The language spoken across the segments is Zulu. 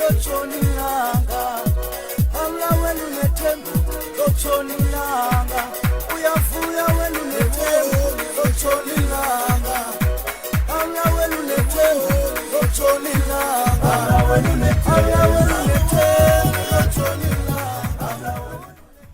lotshonilanga amla wenu nethemba lotshonilanga uyavuya wenu nethemba lotshonilanga amla wenu nethemba lotshonilanga amla wenu nethemba lotshonilanga.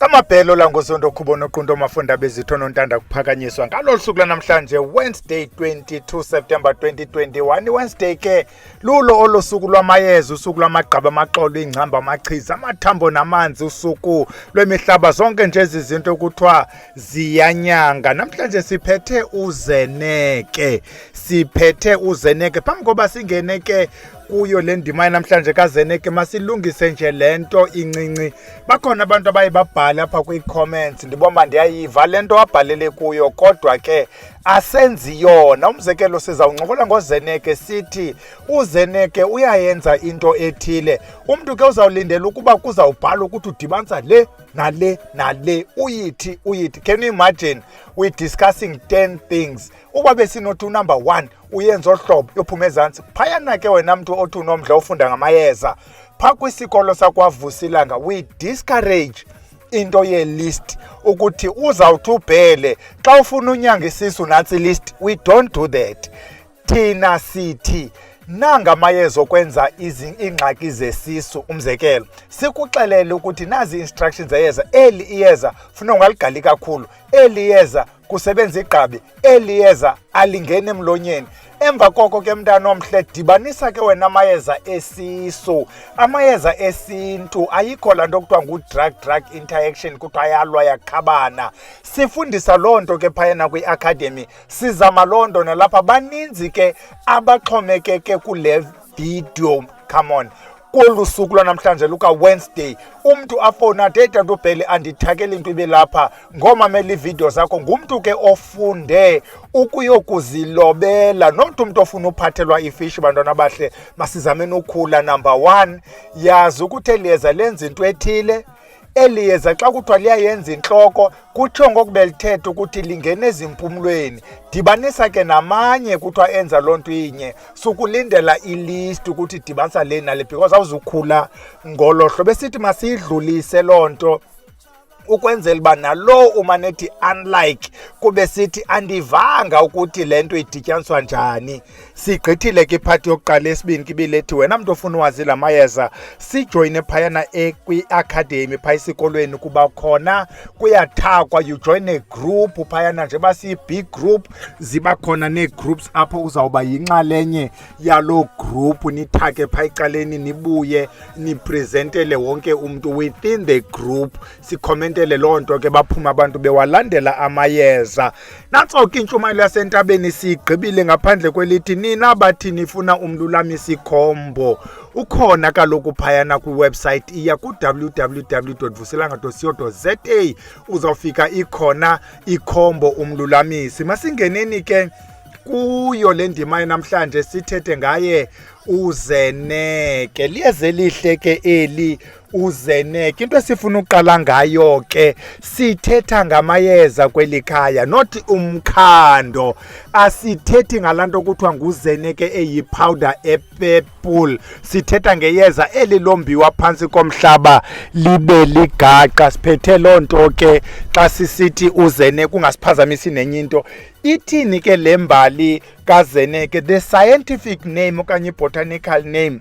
Amabhelo la ngosonto khubona qondo mafunda bezithono ntanda kuphakanyiswa ngalolu suku namhlanje Wednesday 22 September 2021. Wednesday ke lulo olosuku lwamayeza, usuku lwamagqaba amaxolo, ingcamba, amachiza, amathambo namanzi, usuku lwemihlaba zonke nje izinto ekuthiwa ziyanyanga. Namhlanje siphethe uZeneke. Phambi koba singene ke kuyo le ndima namhlanje kaZeneke masilungise nje lento incinci. Bakhona abantu abaye babhale apha kwi-comments, ndiboma ndiyayiva lento wabhalele kuyo, kodwa ke asenzi yona. Umzekelo sizawuncokola ngoZeneke sithi uZeneke uyayenza into ethile. Umntu ke uzawulindela ukuba kuzawubhala ukuthi udibanisa le nale nale, uyithi. Can you imagine we discussing 10 things? Uba besinothi number 1 uyenza ohlobo yophuma ezantsi phayana ke wena mntu othi unomdla ufunda ngamayeza pha kwisikolo sakwaVusilanga we discourage into ye-list ukuthi uzawuthi ubhele xa ufuna unyanga isisu nantsi list. We don't do that. Thina sithi nanga amayeza okwenza ingxaki zesisu. Umzekelo sikuxelele ukuthi nazi instructions eyeza, eli iyeza funa ungaligali kakhulu, eli iyeza kusebenza igqabi, eli iyeza alingene emlonyeni. Emva koko ke mntana omhle dibanisa ke wena amayeza esisu. Amayeza esintu ayikho la nto kuthiwa ngu-drug interaction kuthiwa ayalwa yakhabana. Sifundisa loo nto ke phayana kwi-academy, sizama loo nto nalapha. Baninzi ke abaxhomekeke kule video. Come on, kolu suku lwanamhlanje luka Wednesday umntu afona athi nto ubhele andithakele into ibe lapha ngomamela iividiyo zakho ngumntu ke ofunde ukuyokuzilobela. Not umntu ofuna uphathelwa ifishi. Bantwana bahle masizameni ukhula. Number 1, yazi ukuthi eliyeza lenza into ethile. Eliyeza xa kuthiwa liyayenza intloko kutsho ngokubelithetha ukuthi lingene ezimpumlweni. Dibanisa ke namanye kuthiwa enza loo nto inye. Sukulindela ilist ukuthi dibanisa le nale because awuzukhula ngolo hlobo. Besithi masiyidlulise loo nto ukwenzela uba nalo umanethi unlike kube sithi andivanga ukuthi le nto idityaniswa njani. Sigqithile ke iphathi yokuqala. Esibini kibilethi wena mntu ofuna uwazi la mayeza sijoyine phayana kwi-academy phaa esikolweni kuba khona kuyathakwa. You join a group phayana nje basiyi-big group, ziba khona nee-groups apho uzawuba yinxalenye yaloo group. Nithake phaa ecaleni nibuye niprezentele wonke umntu within the group. Sikhomentele loo nto ke baphuma abantu bewalandela amayeza. Nantso ke intshumayelo yasentabeni siyigqibile ngaphandle kwelithi nina bathi nifuna umlulamisi khombo. Ukhona kaloku phayana kwiwebsite iya ku-www.vusilanga.co.za. uzawufika ikhona ikhombo umlulamisi. Masingeneni ke kuyo le ndima namhlanje sithethe ngaye uZeneke. Liyeze lihle ke eli uZeneke. Into esifuna uqala ngayo ke sithetha ngamayeza kweli khaya, not umkhando. Asithethi ngalanto kuthiwa nguZeneke eyipowder epurple. Sithetha ngeyeza eli lombiwa phantsi komhlaba libe ligaqa. Siphethe loo nto ke xa sisithi uZeneke ungasiphazamisi nenye into. Ithini ke le mbali kaZeneke? The scientific name okanye botanical name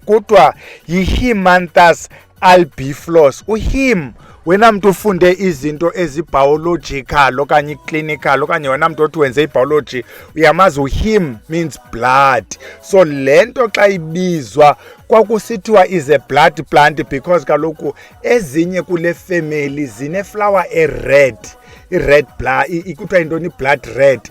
kuthiwa yi-Himanthes albiflos. Uhim wena mntu ufunde izinto ezi-biological okanye clinical okanye wena mntu othi wenze i-biology uyamazi uhim means blood. So le nto xa ibizwa kwakusithiwa is a blood plant because kaloku ezinye kule family zineflower e-red. I-red blood ikuthiwa yintoni? Blood red.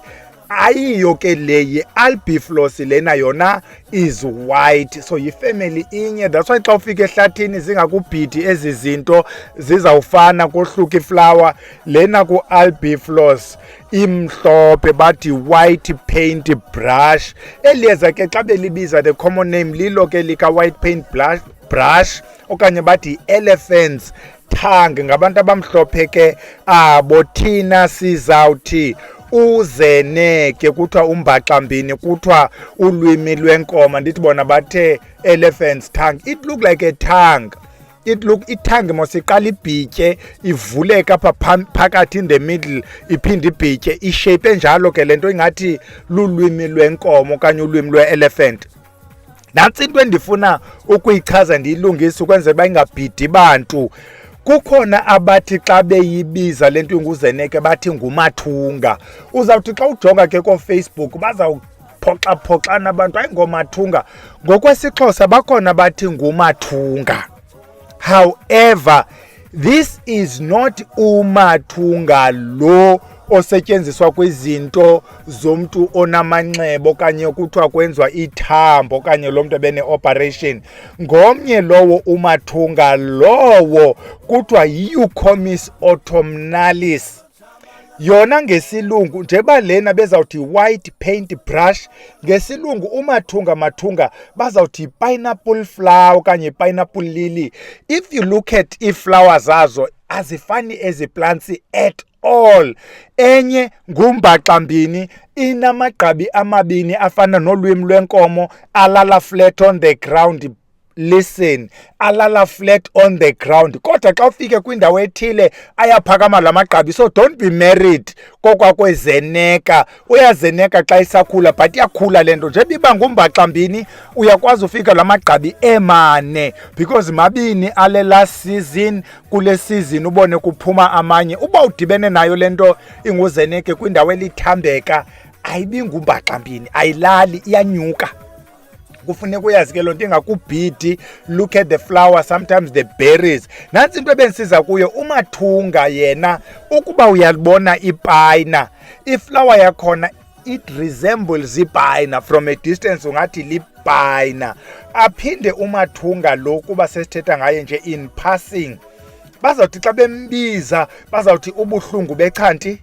Ayiyo ke le yi-albiflos lena yona is white. So yifamily inye. That's why xa ufika ehlathini zingakubhidi ezi zinto zizawufana kohluka iflower. Lena ku-albiflos imhlophe bathi white paint brush. Eliyeza ke xa belibiza the common name lilo ke lika white paint brush okanye bathi elephants tongue ngabantu abamhlophe ke abo. Thina sizawuthi uZeneke kuthiwa umbaxambini, kuthiwa ulwimi lwenkomo, ndithi bona bathe elephant's tongue. It look like a tongue. Ithangi mosiqala ibhitye ivuleke apha phakathi in the middle iphinde ibhitye, ishape enjalo ke lento ingathi lulwimi lwenkomo okanye ulwimi lwe-elephant. Nantsi into endifuna ukuyichaza ndiyilungise ukwenzela uba ingabhidi bantu. Kukhona abathi xa beyibiza lento inguZeneke bathi ngumathunga. Uzawuthi xa ujonga ke koFacebook bazawuphoxaphoxana abantu, hayi ngomathunga. NgokwesiXhosa bakhona bathi ngumathunga. However, this is not umathunga lo osetyenziswa kwizinto zomntu onamanxeba okanye kuthiwa kwenziwa ithambo okanye lo mntu ebene-operation. Ngomnye lowo umathunga lowo kuthiwa yi-Eucomis autumnalis. Yona ngesilungu njeba lena bezawuthi white paint brush, ngesilungu umathunga bazawuthi pineapple flower okanye pineapple lily. If you look at ii-flowers zazo azifani ezi plants at all. Enye ngumbaxambini, inamagqabi amabini afana nolwimi lwenkomo, alala flat on the ground. Listen, alala flat on the ground. Kodwa xa ufike kwindawo ethile ayaphakama la magqabi. So don't be married kokwaKwezeneka. Uyazeneka xa isakhula but iyakhula le nto. Njengoba iba ngumbaxambini uyakwazi ufika la magqabi emane because mabini ale last season, kule season ubone kuphuma amanye. Uba udibene nayo le nto inguZeneke kwindawo elithandeka ayibi ngumbaxambini, ayilali, iyanyuka. Kufuneka uyazi ke lonto ingakubhidi. Look at the flower, sometimes the berries. Nantsi into ebendisiza kuyo, umathunga yena ukuba uyalibona ipayina, iflower yakhona it resembles ipayina from a distance, ungathi lipayina. Aphinde umathunga lo kuba sesithetha ngaye nje in passing, bazawuthi xa bembiza bazawuthi ubuhlungu bechanti,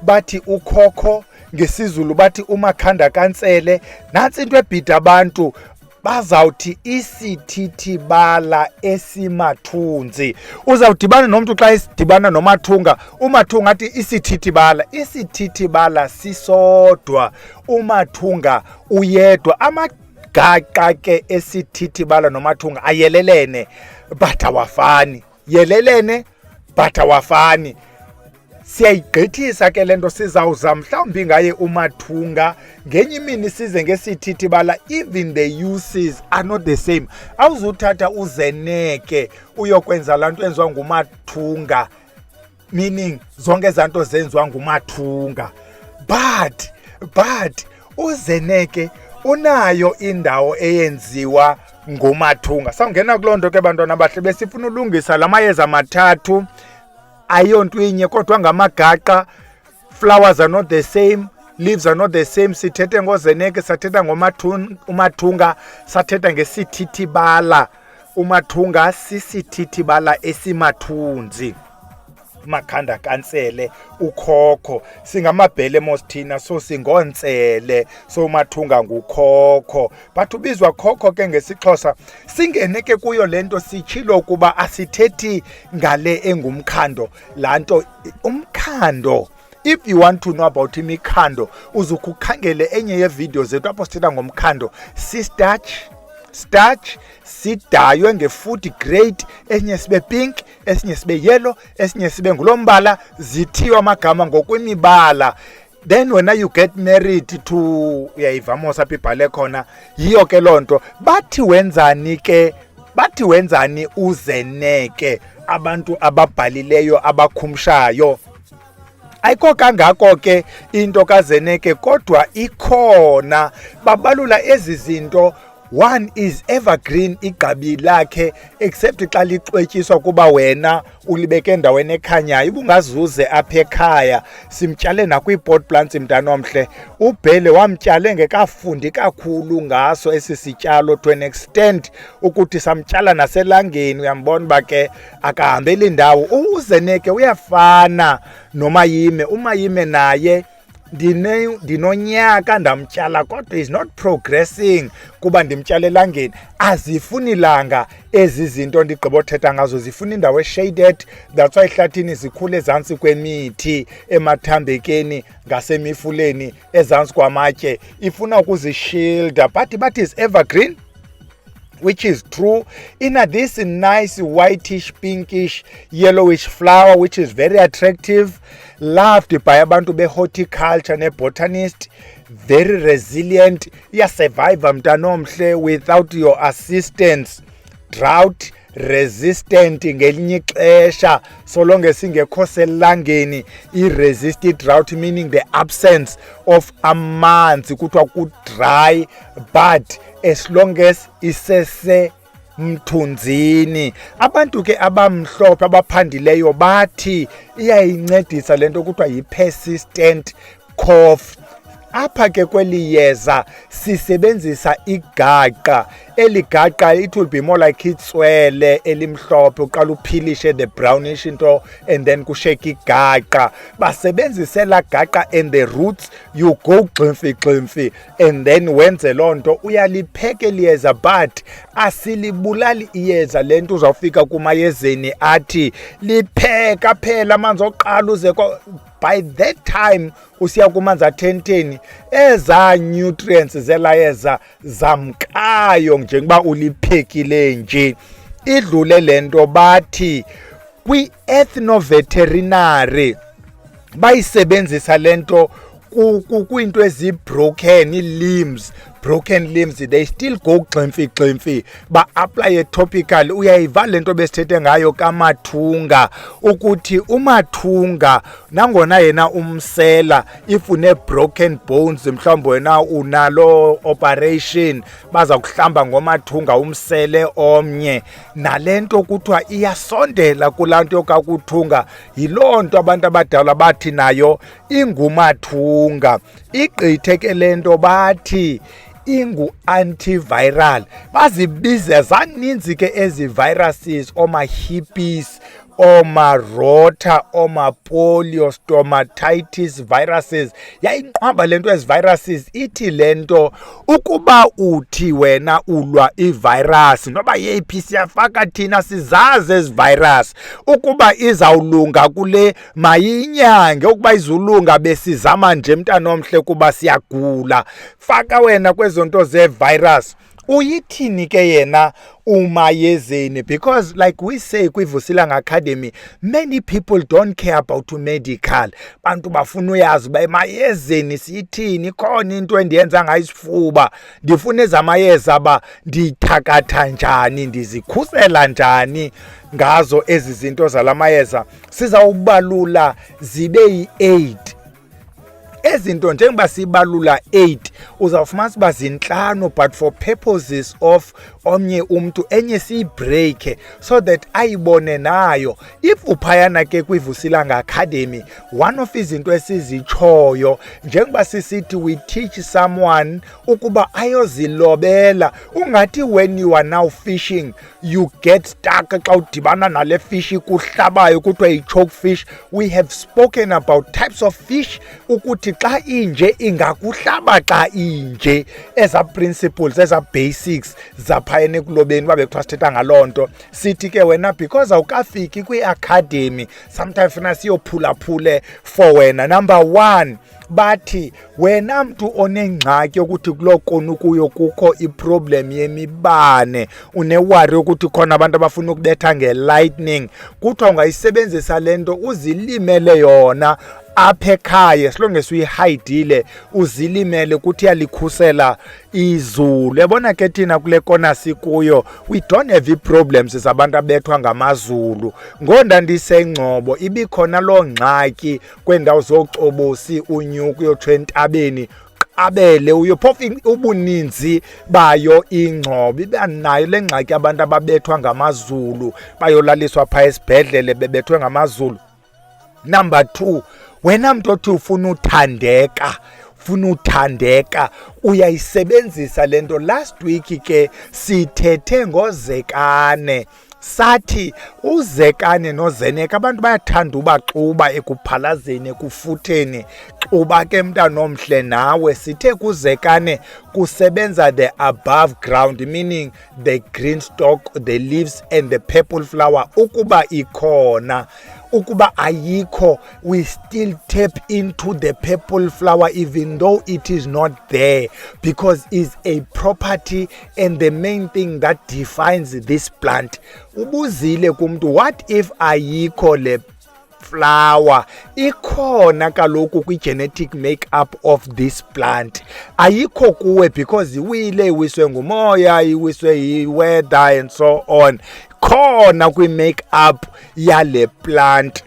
bathi ukhokho, ngesizulu bathi umakhanda kantsele. Nantsi into ebhida abantu, bazawuthi isithithibala esimathunzi. Uzawudibana nomntu xa esidibana nomathunga, umathunga athi isithithibala. Isithithibala sisodwa, umathunga uyedwa. Amagaqa ke esithithibala nomathunga ayelelene but awafani. Yelelene but awafani. Siyayigqithisa ke lento, sizawuza mhlawumbi ngaye umathunga ngenye imini size ngesithithibala. Even the uses are not the same. Awuzuthatha uZeneke uyokwenza laa nto enziwa ngumathunga, meaning zonke ezaa nto zenziwa ngumathunga. But uZeneke unayo indawo eyenziwa ngumathunga. Sawungena kuloo nto ke bantwana bahle, besifuna ulungisa la mayeza mathathu. Ayonto inye kodwa ngamagaqa. Flowers are not the same, leaves are not the same. Sithethe ngoZeneke, sathetha umathunga, sathetha ngesithithibala. Umathunga sisithithibala esimathunzi, makhanda kantsele, ukhokho. Singamabhele mosithina, so singontsele, so umathunga ngukhokho. But ubizwa khokho ke ngesiXhosa. Singene ke kuyo lento sitshilo kuba asithethi ngale engumkhando. Laa nto umkhando, if you want to know about imikhando, uzukukhangele enye yeevideo zethu apho sithetha ngomkhando. Starch sidaywe nge-food grade, esinye sibe pink, esinye sibe yellow, esinye sibe ngulo mbala, zithiywa amagama ngokwemibala. Then when you get married to, uyayiva mos apha ibhale khona, yiyo ke loo nto. Bathi wenzani uZeneke abantu ababhalileyo abakhumshayo? Ayikho kangako ke into kaZeneke, kodwa ikhona. Babalula ezi zinto. One is evergreen, igqabi lakhe, except xa lixwetyiswa kuba wena ulibeke endaweni ekhanyayo. Ubungazuze apha ekhaya, simtyale nakwii-pot plants mntanomhle. uBhele wamtyale engekafundi kakhulu ngaso esi sityalo to an extent ukuthi samtyala naselangeni. Uyambona uba ke akahambeli ndawo. uZeneke uyafana noMayime. uMayime naye ndinonyaka ndamtyala kodwa is not progressing kuba ndimtyala elangeni. Azifuni ilanga ezi zinto ndigqibothetha ngazo, zifuna indawo eshaded. That's why ehlathini zikhule ezantsi kwemithi, emathambekeni, ngasemifuleni, ezantsi kwamatye. Ifuna ukuzishilda, but is evergreen, which is true. In this nice whitish, pinkish, yellowish flower, which is very attractive, loved by abantu be-horticulture ne-botanist, very resilient. Iyasurvive mntanomhle without your assistance. Drought resistant ngelinye ixesha, so long as ingekho selangeni, i-resist drought, meaning the absence of amanzi, kuthiwa ku-dry, but as long as isese mthunzini. Abantu ke abamhlophe abaphandileyo bathi iyayincedisa lento kuthiwa yi-persistent cough. Apha ke kweli yeza sisebenzisa igaqa. Eli gaqa, it will be more like itswele elimhlophe, uqala uphilishe the brownish into and then kushake igaqa. Basebenzisela gaqa and the roots you go gximfi and then wenze loo nto uyalipheka iyeza, but asilibulali iyeza. Le nto uzawufika kumayezeni athi lipheka phela amanzi oqala uze by that time usiya kumanzi a-10 eza nutrients zelayeza zamkayo njengoba uliphekile nje. Idlule lento bathi kwi-ethnoveterinary bayisebenzisa lento kwiinto broken limbs, they still go gximfi ba-aplaye topical. Uyayiva le nto besithethe ngayo kamathunga, ukuthi umathunga nangona yena umsela, if une-broken bones, mhlawumbi wena unalo operation, baza kuhlamba ngomathunga umsele omnye, nale nto kuthiwa iyasondela kulaa nto yokakuthunga. Yiloo nto abantu abadala bathi nayo ingumathunga. Igqithe ke le nto bathi ingu-antiviral. Bazibiza zaninzi ke ezi viruses, oma-herpes, oma-rota, oma-polio, stomatitis viruses. Yayinqwaba le nto ezi viruses. Ithi le nto ukuba uthi wena ulwa ivirus, noba yeyiphi siyafaka thina sizazi ezi virus, ukuba izawulunga kule mayinyange, ukuba izulunga besizama nje mntanomhle kuba siyagula. Faka wena kwezo nto ze-virus. Uyithini ke yena umayezeni? Because like we say kwi-Vusilanga Academy, many people don't care about medical. Bantu bafuna uyazi uba mayezeni siyithini, khona into endiyenza ngayo isifuba, ndifuna ezamayeza ba ndithakatha njani, ndizikhusela njani ngazo ezi zinto zalamayeza. Sizawubalula zibe yi-8 ezinto njengoba sibalula 8, uzawufumana uba zinhlanu, but for purposes of omnye umntu enye siyibreak so that ayibone nayo. If uphayana ke kwi-Vusilanga Academy, one of izinto esizitshoyo njengoba sisithi we teach someone ukuba ayozilobela. Ungathi when you are now fishing you get stuck xa udibana nale fish kuhlabayo kuthiwa yi-choke fish. We have spoken about types of fish ukuthi xa inje ingakuhlaba xa inje. Eza principles, eza basics zaphayene kulobeni babe kuthiwa sithetha ngaloo nto. Sithi ke wena because awukafiki kwi-academy, sometimes funa siyophulaphule for wena. Number 1, bathi wena mntu onengxaki yokuthi kuloo konu kuyo kukho iproblem yemibane, unewari ukuthi khona abantu abafuna ukubetha nge-lightening, kuthiwa ungayisebenzisa le nto uzilimele yona apha ekhaya. As long as uyihayidile uzilimele, kuthi yalikhusela izulu. Yabona ke thina kule kona sikuyo we don't have ii-problems zabantu abethwa ngamazulu. Ngonda ndisengcobo ibikhona loo ngxaki kweendawo zocobosi, unyuku uyotsho entabeni, abele uyophofa ubuninzi bayo ingcobo. Iba nayo le ngxaki abantu ababethwa ngamazulu bayolaliswa phaa esibhedlele bebethwe ngamazulu. Number 2, wena mntu othi ufuna uthandeka, uyayisebenzisa le nto. Last week ke sithethe ngozekane, sathi uZekane noZeneke abantu bayathanda ubaxuba ekuphalazeni ekufutheni. Xuba ke mntana omhle nawe. Sithe kuZekane kusebenza the above ground, meaning the green stalk, the leaves and the purple flower. Ukuba ikhona, ukuba ayikho, we still tap into the purple flower even though it is not there, because it's a property and the main thing that defines this plant. Ubuzile kumntu, what if ayikho le flower? Ikhona kaloku kwi-genetic makeup of this plant. Ayikho kuwe because iwile, iwiswe ngumoya, iwiswe yi-weather and so on. Khona kwi-makeup yale plant.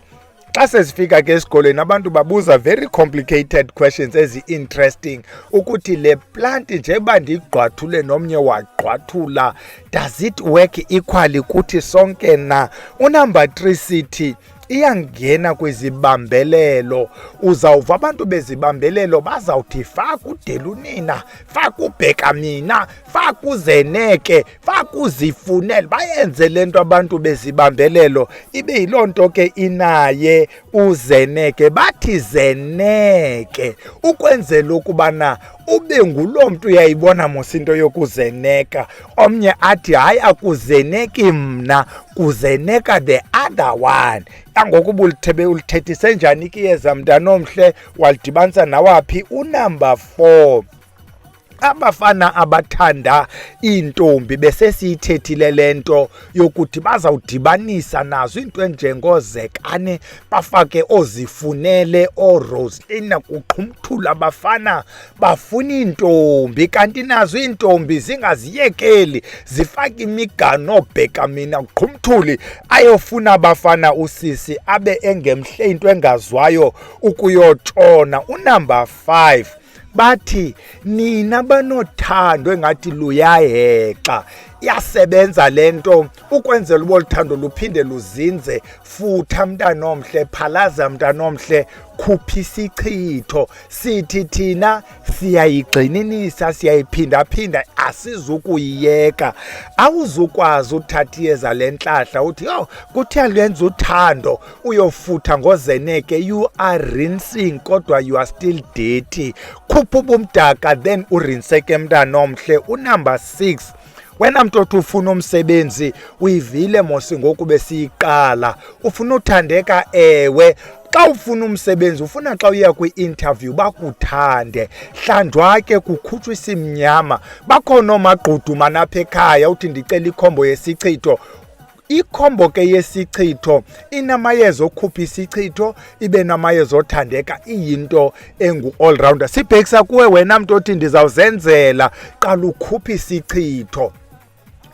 Xa sesifika ke esikolweni abantu babuza very complicated questions ezi-interesting ukuthi le plant njengoba ndigqwathule nomnye wagqwathula, does it work equally kuthi sonke na? Unumber 3 sithi iyangena kwizibambelelo. Uzawuva abantu bezibambelelo bazawuthi faka udelunina, faka ubheka mina, faka uZeneke, faka uzifunele. Bayenze lento abantu bezibambelelo, ibe yiloo nto ke inaye uZeneke. Bathi Zeneke ukwenzela ukubana ube nguloo mntu uyayibona mosinto yokuzeneka. Omnye athi hayi akuzeneki mna, kuzeneka the other one. Yangoku ulithethise njani ke Iyeza mntana omhle, walidibanisa nawaphi? Unumber 4. Abafana abathanda iintombi besesiyithethile lento yokuthi bazawudibanisa nazo into enjengoZekane, bafake ozifunele, oRoslina, kuqhumthula. Abafana bafuna iintombi, kanti nazo iintombi zingaziyekeli, zifake imigano obheka mina kuqhumthuli ayofuna abafana usisi abe engemhle into engazwayo ukuyotshona. Unumber 5. Bathi nina banothando engathi luyahexa, iyasebenza lento ukwenzela uba oluthando luphinde luzinze. Futha mntana omhle, phalaza mntana omhle, khupha isichitho. Sithi thina siyayigxininisa, siyayiphinda-phinda, asizukuyiyeka. Awuzukwazi uthatha iyeza lentlahla uthi yho kuthiwa lwenza uthando uyofutha ngoZeneke. You are rinsing kodwa you are still dirty. Khupha ubumdaka then urinseke mntana omhle. Unumber 6. Wena mntu othi ufuna umsebenzi, uyivile mosi ngoku besiyiqala, ufuna uthandeka. Ewe, xa ufuna umsebenzi ufuna xa uya kwi-interview bakuthande. Thandwa ke kukhutshwa isimnyama. Bakhona oomagquduma napha ekhaya uthi ndicela ikhombo yesichitho. Ikhombo ke yesichitho inamayeza okhupha isichitho, ibe namayeza othandeka, iyinto engu-all rounder. Sibhekisa kuwe wena mntu othi ndizawuzenzela, qala ukhupha isichitho.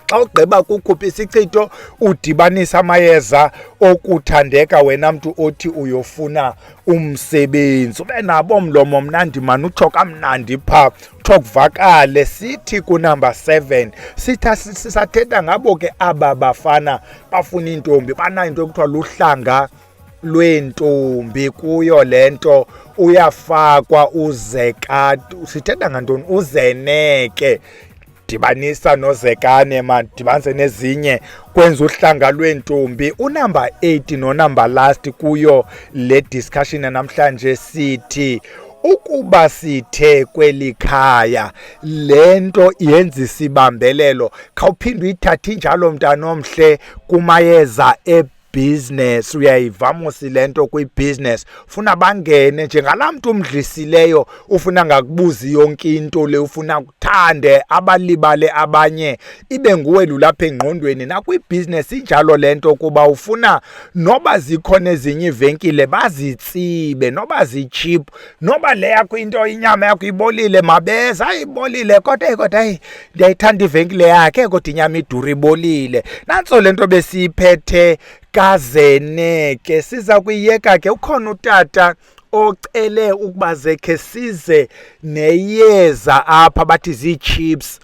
Xa ugqiba kukhupha isichitho udibanisa amayeza okuthandeka, wena mntu othi uyofuna umsebenzi. Ube nabo mlomo mnandi mani, utsho kamnandi phaa, utsho kuvakale. Sithi kunumber 7. Sisathetha ngabo ke aba bafana bafuna intombi, banayo into ekuthiwa luhlanga lwentombi. Kuyo lento uyafakwa sithetha ngantoni? uZeneke. Dibanisa noZekane man, dibanise nezinye kwenza uhlanga lwentombi. Unumber 8 nonumber last kuyo le discussion namhlanje sithi ukuba sithe kweli khaya lento yenza isibambelelo, khawuphinde uyithathe njalo mntana omhle kumayeza business. Uyayivamisa lento kwi-business, ufuna bangene njengalaa mntu umdlisileyo, ufuna ngakubuzi yonke into le, ufuna kuthande abalibale abanye, ibe nguwe lulapha engqondweni. Nakwi-business injalo lento kuba ufuna noba zikhona ezinye ivenkile bazitsibe, noba zitshiphu, noba le yakho into inyama yakho ibolile mabeza, ayibolile kodwa hayi ndiyayithanda ivenkile yakhe kodwa inyama idura ibolile. Nantso lento besiyiphethe kaZeneke. Siza kuyiyeka ke. Ukhona utata ocele ukuba zekhe size neyeza apha bathi zii-chips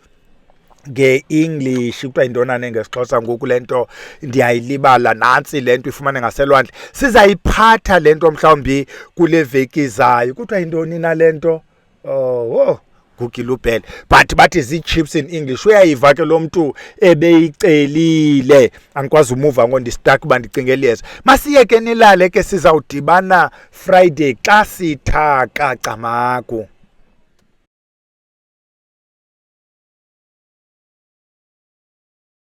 nge-English, kuthiwa yintoni ngesiXhosa ngoku lento ndiyayilibala. Nantsi lento ifumane ngaselwandle, sizayiphatha lento mhlawumbi kule veki zayo. Kuthiwa yintoni na lento? gugilubhele, but bathi zii-chips in English. Uyayiva ke lo mntu ebeyicelile. Andikwazi umuva ngo ndistak uba ndicingela iyeza. Masiye ke nilale ke, sizawudibana Friday xa sithaka camaku.